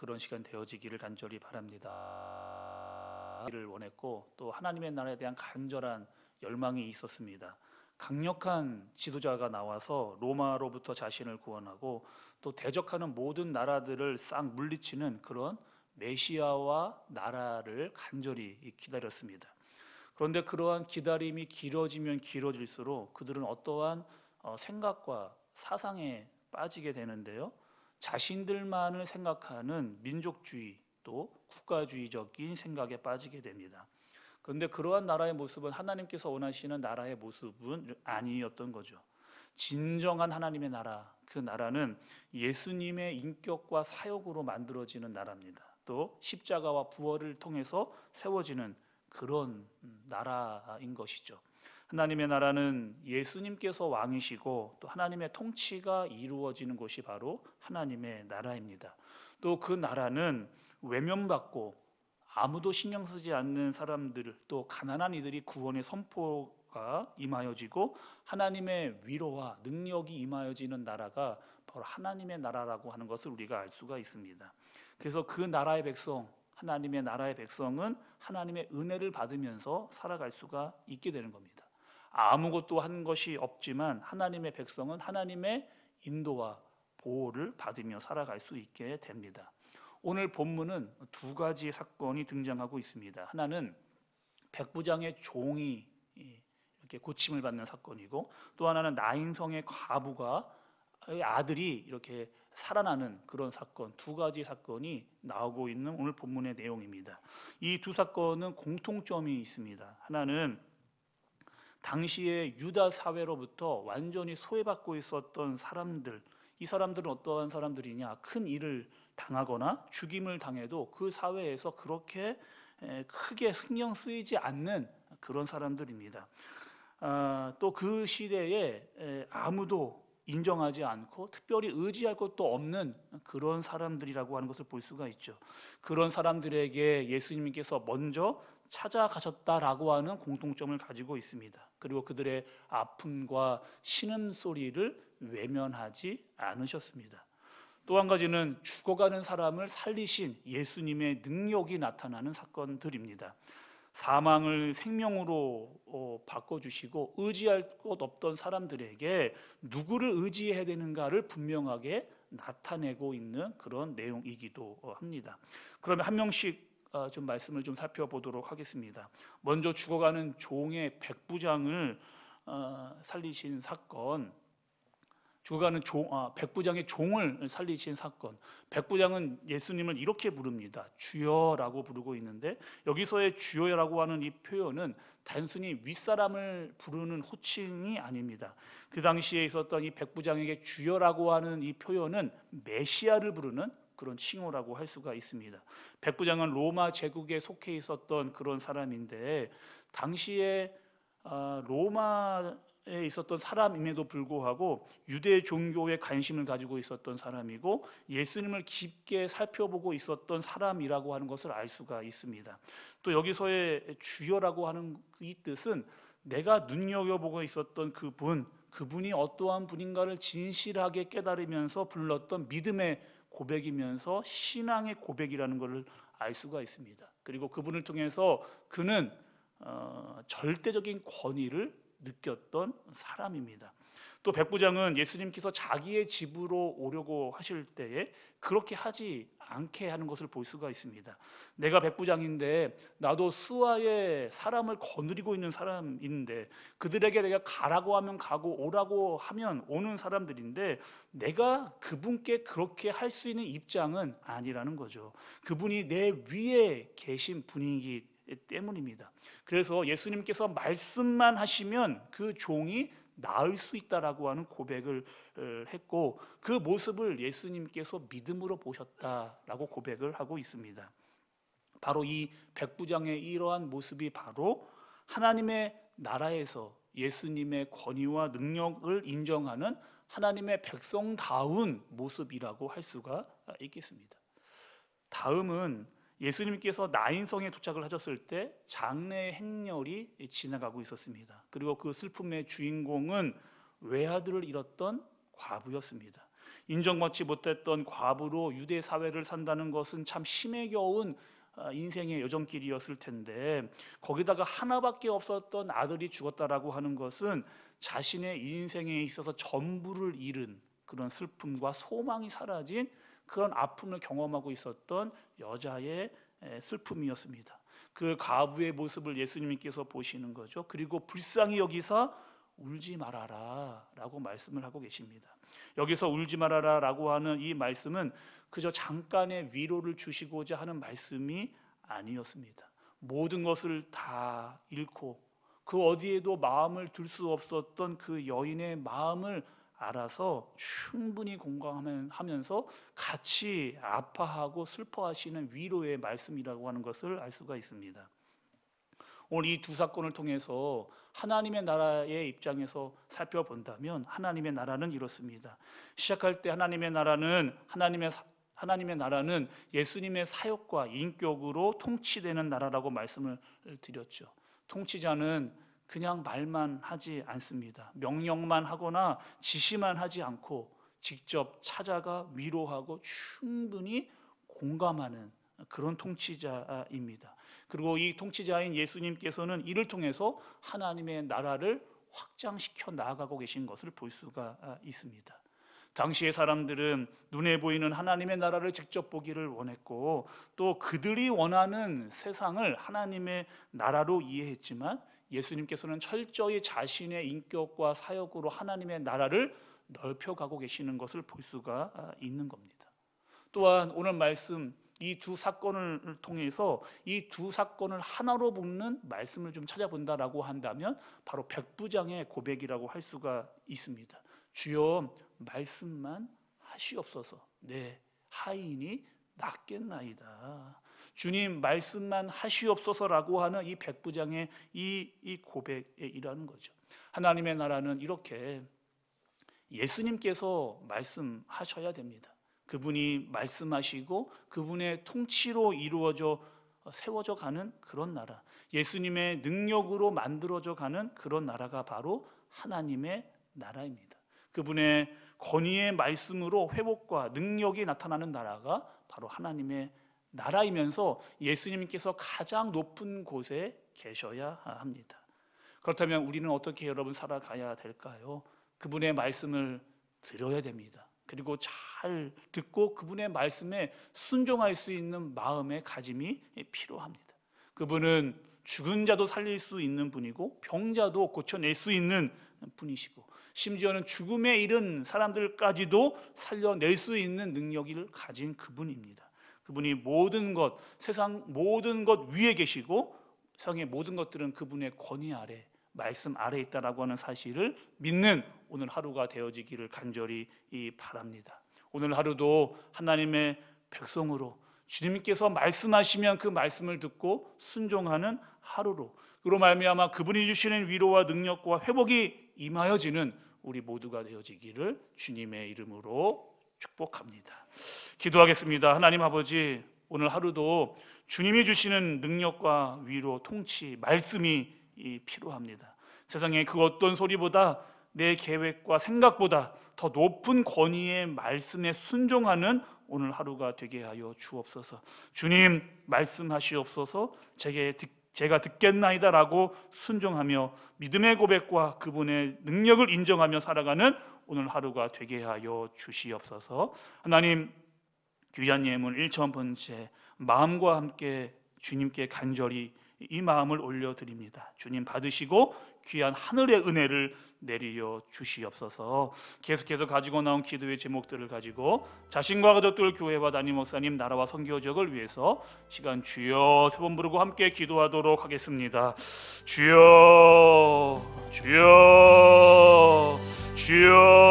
그런 시간 되어지기를 간절히 바랍니다. 를 원했고 또 하나님의 나라에 대한 간절한 열망이 있었습니다. 강력한 지도자가 나와서 로마로부터 자신을 구원하고 또 대적하는 모든 나라들을 싹 물리치는 그런 메시아와 나라를 간절히 기다렸습니다. 그런데 그러한 기다림이 길어지면 길어질수록 그들은 어떠한 생각과 사상에 빠지게 되는데요. 자신들만을 생각하는 민족주의 또 국가주의적인 생각에 빠지게 됩니다. 그런데 그러한 나라의 모습은 하나님께서 원하시는 나라의 모습은 아니었던 거죠. 진정한 하나님의 나라, 그 나라는 예수님의 인격과 사역으로 만들어지는 나라입니다. 또 십자가와 부활을 통해서 세워지는 그런 나라인 것이죠. 하나님의 나라는 예수님께서 왕이시고 또 하나님의 통치가 이루어지는 곳이 바로 하나님의 나라입니다. 또 그 나라는 외면받고 아무도 신경 쓰지 않는 사람들, 또 가난한 이들이 구원의 선포가 임하여지고 하나님의 위로와 능력이 임하여지는 나라가 바로 하나님의 나라라고 하는 것을 우리가 알 수가 있습니다. 그래서 그 나라의 백성, 하나님의 나라의 백성은 하나님의 은혜를 받으면서 살아갈 수가 있게 되는 겁니다. 아무것도 한 것이 없지만 하나님의 백성은 하나님의 인도와 보호를 받으며 살아갈 수 있게 됩니다. 오늘 본문은 두 가지 사건이 등장하고 있습니다. 하나는 백부장의 종이 이렇게 고침을 받는 사건이고, 또 하나는 나인성의 과부가 아들이 이렇게 살아나는 그런 사건, 두 가지 사건이 나오고 있는 오늘 본문의 내용입니다. 이 두 사건은 공통점이 있습니다. 하나는 당시의 유다 사회로부터 완전히 소외받고 있었던 사람들, 이 사람들은 어떠한 사람들이냐? 큰 일을 당하거나 죽임을 당해도 그 사회에서 그렇게 크게 신경 쓰이지 않는 그런 사람들입니다. 또 그 시대에 아무도 인정하지 않고 특별히 의지할 것도 없는 그런 사람들이라고 하는 것을 볼 수가 있죠. 그런 사람들에게 예수님께서 먼저 찾아가셨다라고 하는 공통점을 가지고 있습니다. 그리고 그들의 아픔과 신음소리를 외면하지 않으셨습니다. 또 한 가지는 죽어가는 사람을 살리신 예수님의 능력이 나타나는 사건들입니다. 사망을 생명으로 바꿔주시고 의지할 것 없던 사람들에게 누구를 의지해야 되는가를 분명하게 나타내고 있는 그런 내용이기도 합니다. 그러면 한 명씩 좀 말씀을 좀 살펴보도록 하겠습니다. 먼저 죽어가는 종의 백부장을 살리신 사건, 죽어가는 백부장의 종을 살리신 사건. 백부장은 예수님을 이렇게 부릅니다. 주여라고 부르고 있는데, 여기서의 주여라고 하는 이 표현은 단순히 윗사람을 부르는 호칭이 아닙니다. 그 당시에 있었던 이 백부장에게 주여라고 하는 이 표현은 메시아를 부르는 그런 칭호라고 할 수가 있습니다. 백부장은 로마 제국에 속해 있었던 그런 사람인데, 당시에 로마에 있었던 사람임에도 불구하고 유대 종교에 관심을 가지고 있었던 사람이고 예수님을 깊게 살펴보고 있었던 사람이라고 하는 것을 알 수가 있습니다. 또 여기서의 주여라고 하는 이 뜻은 내가 눈여겨보고 있었던 그분이 어떠한 분인가를 진실하게 깨달으면서 불렀던 믿음의 고백이면서 신앙의 고백이라는 것을 알 수가 있습니다. 그리고 그분을 통해서 그는 절대적인 권위를 느꼈던 사람입니다. 또 백부장은 예수님께서 자기의 집으로 오려고 하실 때에 그렇게 하지 않게 하는 것을 볼 수가 있습니다. 내가 백부장인데 나도 수하에 사람을 거느리고 있는 사람인데 그들에게 내가 가라고 하면 가고 오라고 하면 오는 사람들인데 내가 그분께 그렇게 할 수 있는 입장은 아니라는 거죠. 그분이 내 위에 계신 분이기 때문입니다. 그래서 예수님께서 말씀만 하시면 그 종이 나을 수 있다라고 하는 고백을 했고, 그 모습을 예수님께서 믿음으로 보셨다라고 고백을 하고 있습니다. 바로 이 백부장의 이러한 모습이 바로 하나님의 나라에서 예수님의 권위와 능력을 인정하는 하나님의 백성다운 모습이라고 할 수가 있겠습니다. 다음은 예수님께서 나인성에 도착을 하셨을 때 장례 행렬이 지나가고 있었습니다. 그리고 그 슬픔의 주인공은 외아들을 잃었던 과부였습니다. 인정받지 못했던 과부로 유대 사회를 산다는 것은 참 심에 겨운 인생의 여정길이었을 텐데, 거기다가 하나밖에 없었던 아들이 죽었다라고 하는 것은 자신의 인생에 있어서 전부를 잃은 그런 슬픔과 소망이 사라진 그런 아픔을 경험하고 있었던 여자의 슬픔이었습니다. 그 과부의 모습을 예수님께서 보시는 거죠. 그리고 불쌍히 여기사 울지 말아라 라고 말씀을 하고 계십니다. 여기서 울지 말아라 라고 하는 이 말씀은 그저 잠깐의 위로를 주시고자 하는 말씀이 아니었습니다. 모든 것을 다 잃고 그 어디에도 마음을 둘 수 없었던 그 여인의 마음을 알아서 충분히 공감하면서 같이 아파하고 슬퍼하시는 위로의 말씀이라고 하는 것을 알 수가 있습니다. 오늘 이 두 사건을 통해서 하나님의 나라의 입장에서 살펴본다면 하나님의 나라는 이렇습니다. 시작할 때 하나님의 나라는 예수님의 사역과 인격으로 통치되는 나라라고 말씀을 드렸죠. 통치자는 그냥 말만 하지 않습니다. 명령만 하거나 지시만 하지 않고 직접 찾아가 위로하고 충분히 공감하는 그런 통치자입니다. 그리고 이 통치자인 예수님께서는 이를 통해서 하나님의 나라를 확장시켜 나아가고 계신 것을 볼 수가 있습니다. 당시의 사람들은 눈에 보이는 하나님의 나라를 직접 보기를 원했고, 또 그들이 원하는 세상을 하나님의 나라로 이해했지만 예수님께서는 철저히 자신의 인격과 사역으로 하나님의 나라를 넓혀가고 계시는 것을 볼 수가 있는 겁니다. 또한 오늘 말씀 이 두 사건을 통해서 이 두 사건을 하나로 묶는 말씀을 좀 찾아본다라고 한다면 바로 백부장의 고백이라고 할 수가 있습니다. 주여 말씀만 하시옵소서 내 하인이 낫겠나이다. 주님 말씀만 하시옵소서라고 하는 이 백부장의 이 고백이라는 거죠. 하나님의 나라는 이렇게 예수님께서 말씀하셔야 됩니다. 그분이 말씀하시고 그분의 통치로 이루어져 세워져 가는 그런 나라, 예수님의 능력으로 만들어져 가는 그런 나라가 바로 하나님의 나라입니다. 그분의 권위의 말씀으로 회복과 능력이 나타나는 나라가 바로 하나님의 나라이면서 예수님께서 가장 높은 곳에 계셔야 합니다. 그렇다면 우리는 어떻게 여러분 살아가야 될까요? 그분의 말씀을 들어야 됩니다. 그리고 잘 듣고 그분의 말씀에 순종할 수 있는 마음의 가짐이 필요합니다. 그분은 죽은 자도 살릴 수 있는 분이고 병자도 고쳐낼 수 있는 분이시고 심지어는 죽음에 이른 사람들까지도 살려낼 수 있는 능력을 가진 그분입니다. 그분이 모든 것, 세상 모든 것 위에 계시고 세상의 모든 것들은 그분의 권위 아래, 말씀 아래 있다라고 하는 사실을 믿는 오늘 하루가 되어지기를 간절히 바랍니다. 오늘 하루도 하나님의 백성으로 주님께서 말씀하시면 그 말씀을 듣고 순종하는 하루로, 그로 말미암아 그분이 주시는 위로와 능력과 회복이 임하여지는 우리 모두가 되어지기를 주님의 이름으로 축복합니다. 기도하겠습니다. 하나님 아버지, 오늘 하루도 주님이 주시는 능력과 위로, 통치, 말씀이 필요합니다. 세상에 그 어떤 소리보다 내 계획과 생각보다 더 높은 권위의 말씀에 순종하는 오늘 하루가 되게 하여 주옵소서. 주님 말씀하시옵소서. 제가 듣겠나이다라고 순종하며 믿음의 고백과 그분의 능력을 인정하며 살아가는 오늘 하루가 되게 하여 주시옵소서. 하나님, 귀한 예물 1,000번째 마음과 함께 주님께 간절히 이 마음을 올려드립니다. 주님 받으시고 귀한 하늘의 은혜를 내려 주시옵소서. 계속해서 가지고 나온 기도의 제목들을 가지고 자신과 가족들, 교회와 담임 목사님, 나라와 선교적을 위해서 시간 주여 세 번 부르고 함께 기도하도록 하겠습니다. 주여, 주여, 주여.